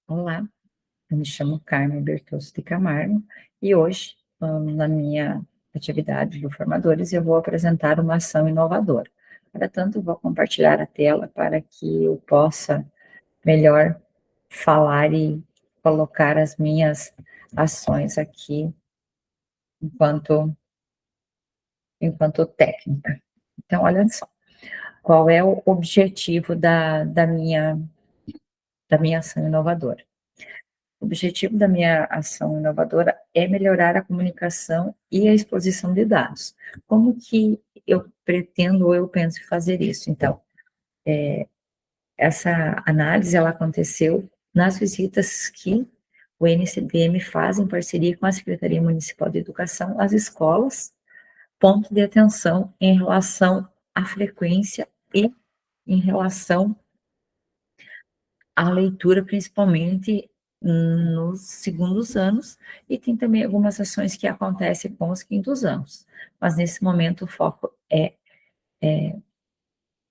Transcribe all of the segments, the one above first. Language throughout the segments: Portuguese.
Olá, eu me chamo Carmen Bertoso de Camargo e hoje, na minha atividade do Formadores, eu vou apresentar uma ação inovadora. Para tanto, vou compartilhar a tela para que eu possa melhor falar e colocar as minhas ações aqui enquanto, enquanto técnica. Então, olha só, qual é o objetivo da minha ação inovadora? O objetivo da minha ação inovadora é melhorar a comunicação e a exposição de dados. Como que eu pretendo ou eu penso em fazer isso? Então, essa análise ela aconteceu nas visitas que o NCDM faz em parceria com a Secretaria Municipal de Educação às escolas, ponto de atenção em relação à frequência e em relação a leitura, principalmente nos segundos anos, e tem também algumas ações que acontecem com os quintos anos, mas nesse momento o foco é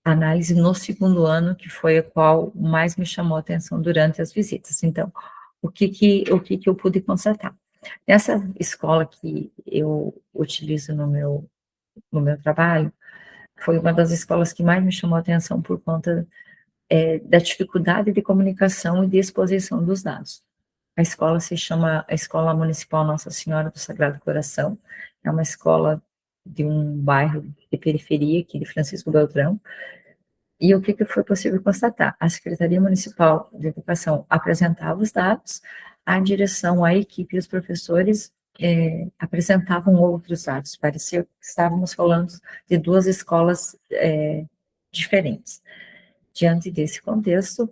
a análise no segundo ano, que foi a qual mais me chamou a atenção durante as visitas. Então, o que que eu pude constatar? Nessa escola que eu utilizo no meu trabalho, foi uma das escolas que mais me chamou a atenção por conta da dificuldade de comunicação e de exposição dos dados. A escola se chama a Escola Municipal Nossa Senhora do Sagrado Coração, é uma escola de um bairro de periferia aqui de Francisco Beltrão, e o que que foi possível constatar? A Secretaria Municipal de Educação apresentava os dados, a direção, a equipe e os professores apresentavam outros dados, parecia que estávamos falando de duas escolas diferentes. Diante desse contexto,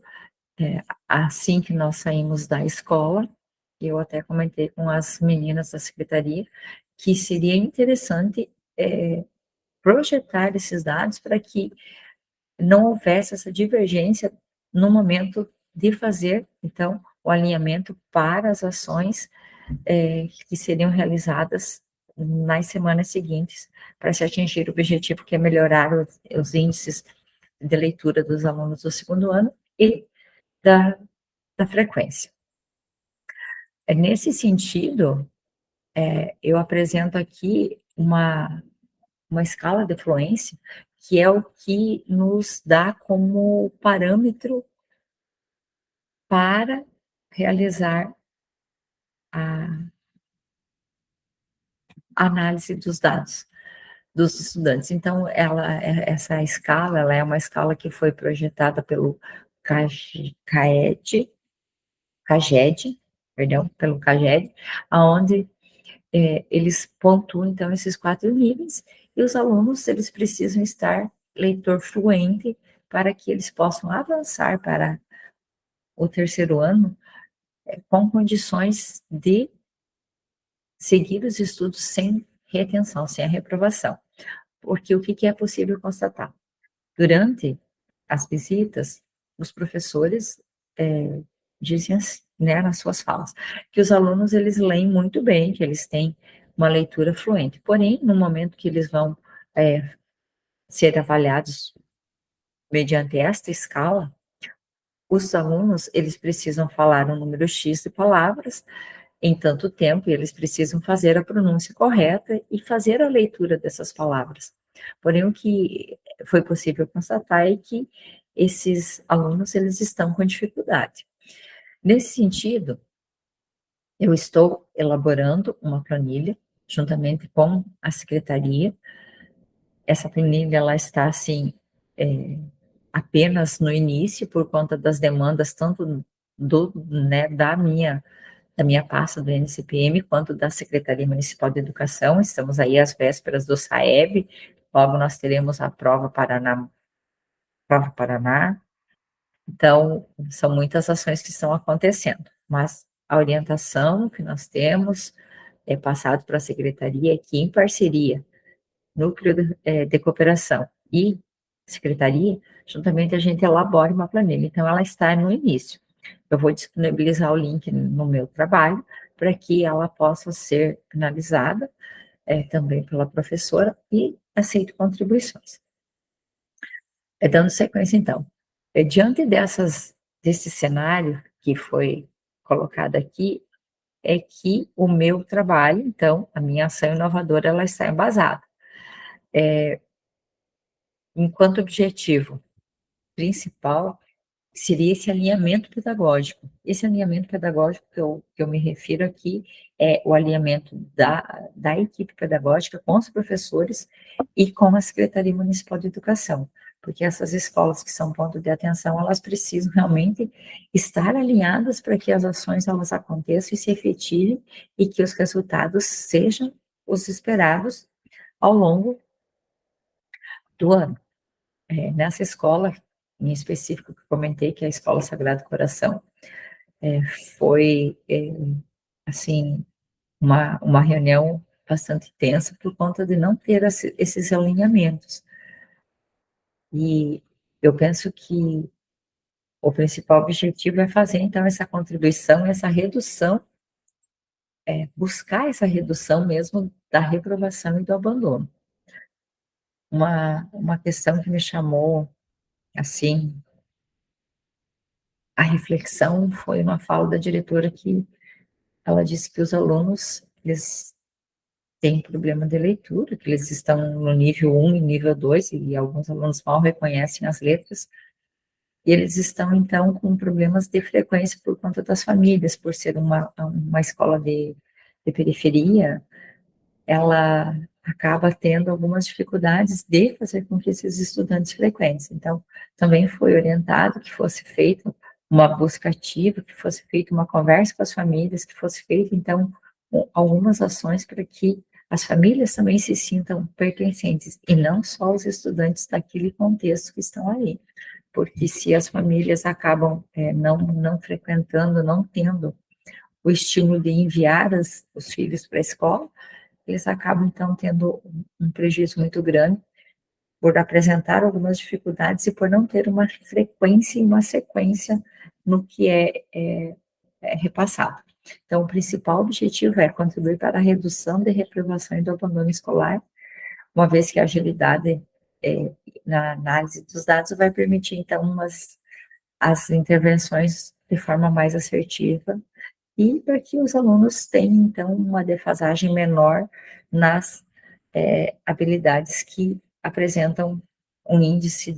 assim que nós saímos da escola, eu até comentei com as meninas da secretaria que seria interessante projetar esses dados para que não houvesse essa divergência no momento de fazer, então, o alinhamento para as ações que seriam realizadas nas semanas seguintes para se atingir o objetivo que é melhorar os índices de leitura dos alunos do segundo ano e da, da frequência. Nesse sentido, eu apresento aqui uma escala de fluência, que é o que nos dá como parâmetro para realizar a análise dos dados dos estudantes. Então, essa escala, ela é uma escala que foi projetada pelo CAGED, perdão, pelo CAGED, aonde eles pontuam, então, esses 4 níveis, e os alunos, eles precisam estar leitor fluente para que eles possam avançar para o terceiro ano com condições de seguir os estudos sem retenção, sem a reprovação. Porque o que que é possível constatar? Durante as visitas, os professores dizem assim, né, nas suas falas, que os alunos eles leem muito bem, que eles têm uma leitura fluente. Porém, no momento que eles vão ser avaliados mediante esta escala, os alunos eles precisam falar um número X de palavras em tanto tempo, e eles precisam fazer a pronúncia correta e fazer a leitura dessas palavras. Porém, o que foi possível constatar é que esses alunos eles estão com dificuldade. Nesse sentido, eu estou elaborando uma planilha, juntamente com a secretaria. Essa planilha, ela está, assim, apenas no início, por conta das demandas, tanto né, da minha pasta do NCPM, quanto da Secretaria Municipal de Educação. Estamos aí às vésperas do SAEB, logo nós teremos a Prova Paraná. Então, são muitas ações que estão acontecendo, mas a orientação que nós temos é passado para a secretaria, que em parceria, Núcleo de Cooperação e Secretaria, juntamente a gente elabora uma planilha. Então, ela está no início. Eu vou disponibilizar o link no meu trabalho, para que ela possa ser analisada também pela professora e aceito contribuições. Dando sequência, então, diante desse cenário que foi colocado aqui é que o meu trabalho, então, a minha ação inovadora, ela está embasada. Enquanto objetivo principal seria esse alinhamento pedagógico. Esse alinhamento pedagógico que eu me refiro aqui é o alinhamento da equipe pedagógica com os professores e com a Secretaria Municipal de Educação, porque essas escolas que são ponto de atenção, elas precisam realmente estar alinhadas para que as ações elas aconteçam e se efetivem e que os resultados sejam os esperados ao longo do ano. Nessa escola, em específico, que eu comentei, que é a Escola Sagrado Coração, foi, assim, uma reunião bastante tensa por conta de não ter esses alinhamentos. E eu penso que o principal objetivo é fazer, então, essa contribuição, essa redução, buscar essa redução mesmo da reprovação e do abandono. Uma questão que me chamou, assim, a reflexão foi uma fala da diretora que ela disse que os alunos, eles têm problema de leitura, que eles estão no nível 1 e nível 2, e alguns alunos mal reconhecem as letras, e eles estão, então, com problemas de frequência por conta das famílias, por ser uma escola de periferia, ela acaba tendo algumas dificuldades de fazer com que esses estudantes frequentem. Então, também foi orientado que fosse feita uma busca ativa, que fosse feita uma conversa com as famílias, que fosse feita, então, algumas ações para que as famílias também se sintam pertencentes, e não só os estudantes daquele contexto que estão ali. Porque se as famílias acabam não frequentando, não tendo o estímulo de enviar os filhos para a escola, eles acabam, então, tendo um prejuízo muito grande por apresentar algumas dificuldades e por não ter uma frequência e uma sequência no que é repassado. Então, o principal objetivo é contribuir para a redução de reprovação e do abandono escolar, uma vez que a agilidade na análise dos dados vai permitir, então, as intervenções de forma mais assertiva e para que os alunos tenham, então, uma defasagem menor nas habilidades que apresentam um índice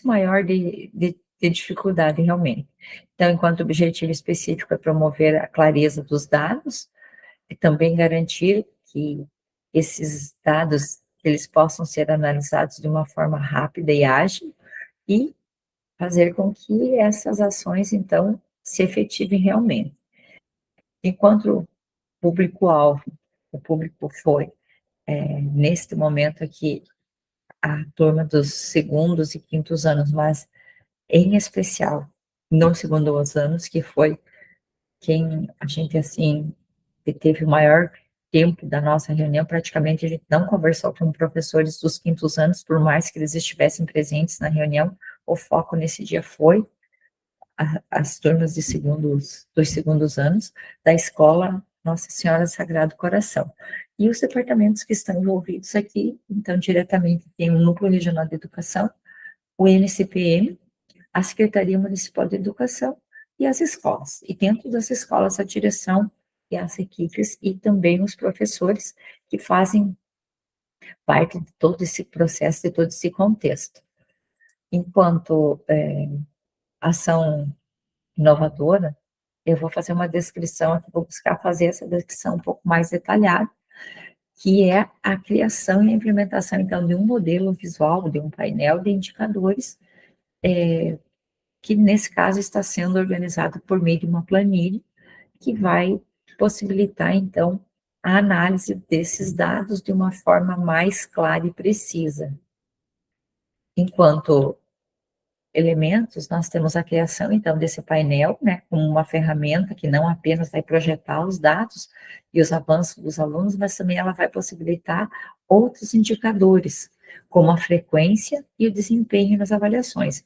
maior de dificuldade, realmente. Então, enquanto o objetivo específico é promover a clareza dos dados, e também garantir que esses dados, eles possam ser analisados de uma forma rápida e ágil, e fazer com que essas ações, então, se efetivem realmente. Enquanto público-alvo, o público foi, neste momento aqui, a turma dos segundos e quintos anos, mas em especial nos segundos anos, que foi quem a gente, assim, que teve o maior tempo da nossa reunião, praticamente a gente não conversou com professores dos quintos anos, por mais que eles estivessem presentes na reunião, o foco nesse dia foi as turmas dos segundos anos da escola Nossa Senhora Sagrado Coração. E os departamentos que estão envolvidos aqui, então, diretamente, tem o Núcleo Regional de Educação, o NCPM, a Secretaria Municipal de Educação e as escolas. E dentro das escolas, a direção e as equipes e também os professores que fazem parte de todo esse processo, de todo esse contexto. Enquanto ação inovadora, eu vou fazer uma descrição aqui, vou buscar fazer essa descrição um pouco mais detalhada, que é a criação e a implementação, então, de um modelo visual, de um painel de indicadores, que nesse caso está sendo organizado por meio de uma planilha, que vai possibilitar, então, a análise desses dados de uma forma mais clara e precisa. Enquanto elementos, nós temos a criação, então, desse painel, né, como uma ferramenta que não apenas vai projetar os dados e os avanços dos alunos, mas também ela vai possibilitar outros indicadores, como a frequência e o desempenho nas avaliações.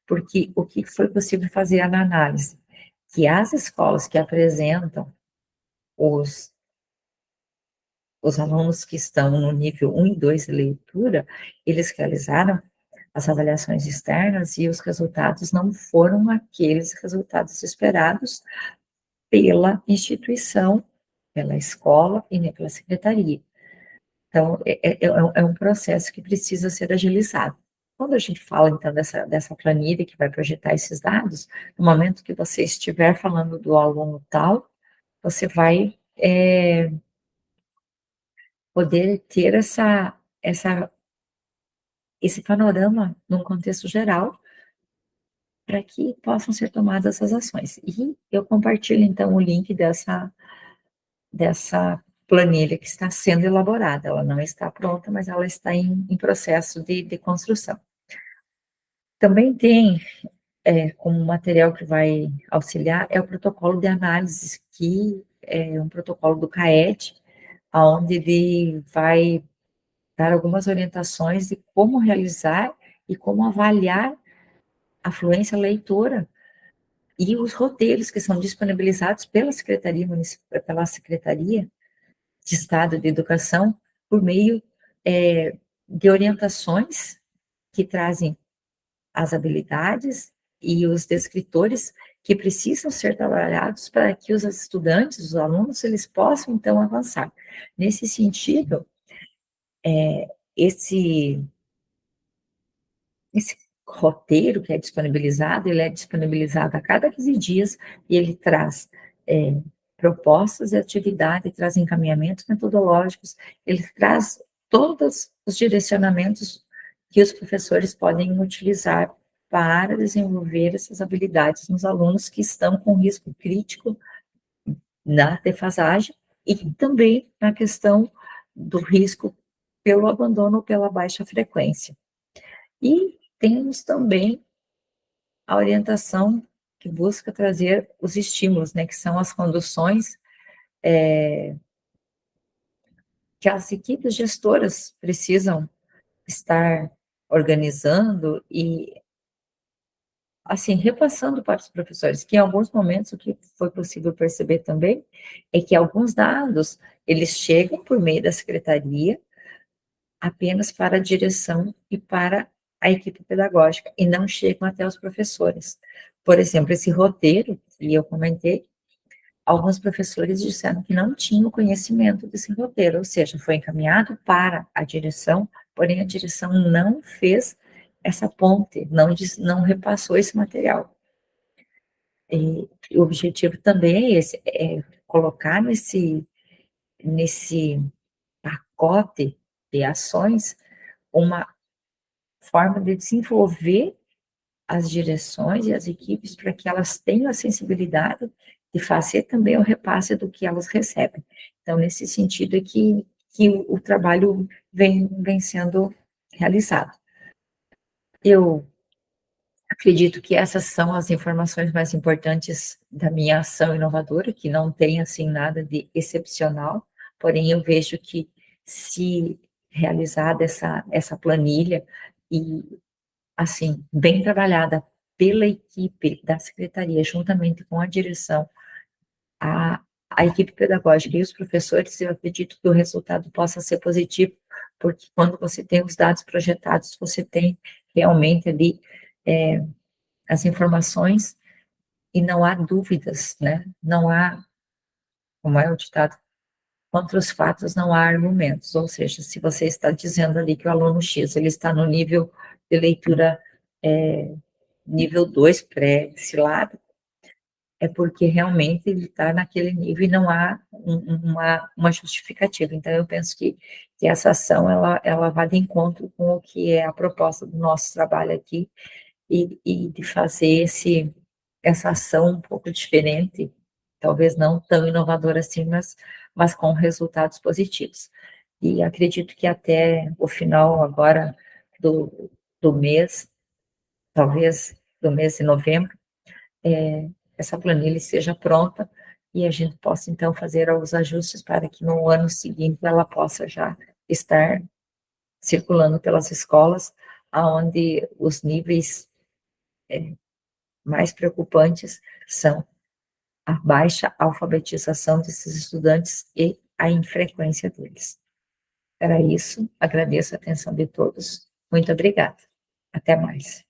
Porque o que foi possível fazer na análise? Que as escolas que apresentam os alunos que estão no nível 1 e 2 de leitura, eles realizaram as avaliações externas e os resultados não foram aqueles resultados esperados pela instituição, pela escola e nem pela secretaria. Então, é um processo que precisa ser agilizado. Quando a gente fala, então, dessa planilha que vai projetar esses dados, no momento que você estiver falando do aluno tal, você vai poder ter esse panorama num contexto geral, para que possam ser tomadas as ações. E eu compartilho, então, o link dessa planilha que está sendo elaborada. Ela não está pronta, mas ela está em processo de construção. Também tem, como material que vai auxiliar, é o protocolo de análises, que é um protocolo do CAED, onde ele vai dar algumas orientações de como realizar e como avaliar a fluência leitora e os roteiros que são disponibilizados pela Secretaria de Estado de Educação, por meio de orientações que trazem as habilidades e os descritores que precisam ser trabalhados para que os estudantes, os alunos, eles possam, então, avançar. Nesse sentido, esse Esse roteiro que é disponibilizado, ele é disponibilizado a cada 15 dias e ele traz propostas de atividade, traz encaminhamentos metodológicos, ele traz todos os direcionamentos que os professores podem utilizar para desenvolver essas habilidades nos alunos que estão com risco crítico na defasagem e também na questão do risco pelo abandono ou pela baixa frequência. E temos também a orientação que busca trazer os estímulos, né, que são as conduções que as equipes gestoras precisam estar organizando e, assim, repassando para os professores, que em alguns momentos o que foi possível perceber também é que alguns dados, eles chegam por meio da secretaria apenas para a direção e para a equipe pedagógica, e não chegam até os professores. Por exemplo, esse roteiro que eu comentei, alguns professores disseram que não tinham conhecimento desse roteiro, ou seja, foi encaminhado para a direção, porém a direção não fez essa ponte, não repassou esse material. E o objetivo também é esse, é colocar nesse pacote de ações uma forma de desenvolver as direções e as equipes para que elas tenham a sensibilidade de fazer também o repasse do que elas recebem. Então, nesse sentido é que o trabalho vem sendo realizado. Eu acredito que essas são as informações mais importantes da minha ação inovadora, que não tem, assim, nada de excepcional, porém eu vejo que se realizada essa planilha e, assim, bem trabalhada pela equipe da secretaria, juntamente com a direção, a, a equipe pedagógica e os professores, eu acredito que o resultado possa ser positivo, porque quando você tem os dados projetados, você tem realmente ali as informações e não há dúvidas, né? Não há, como é o ditado, contra os fatos não há argumentos, ou seja, se você está dizendo ali que o aluno X, ele está no nível de leitura nível 2 pré-silábico, é porque realmente ele está naquele nível e não há uma justificativa. Então, eu penso que essa ação, ela vai de encontro com o que é a proposta do nosso trabalho aqui, e de fazer essa ação um pouco diferente, talvez não tão inovadora assim, mas com resultados positivos. E acredito que até o final agora do mês, talvez do mês de novembro, essa planilha esteja pronta e a gente possa, então, fazer os ajustes para que no ano seguinte ela possa já estar circulando pelas escolas, aonde os níveis mais preocupantes são a baixa alfabetização desses estudantes e a infrequência deles. Era isso, agradeço a atenção de todos, muito obrigada. Até mais.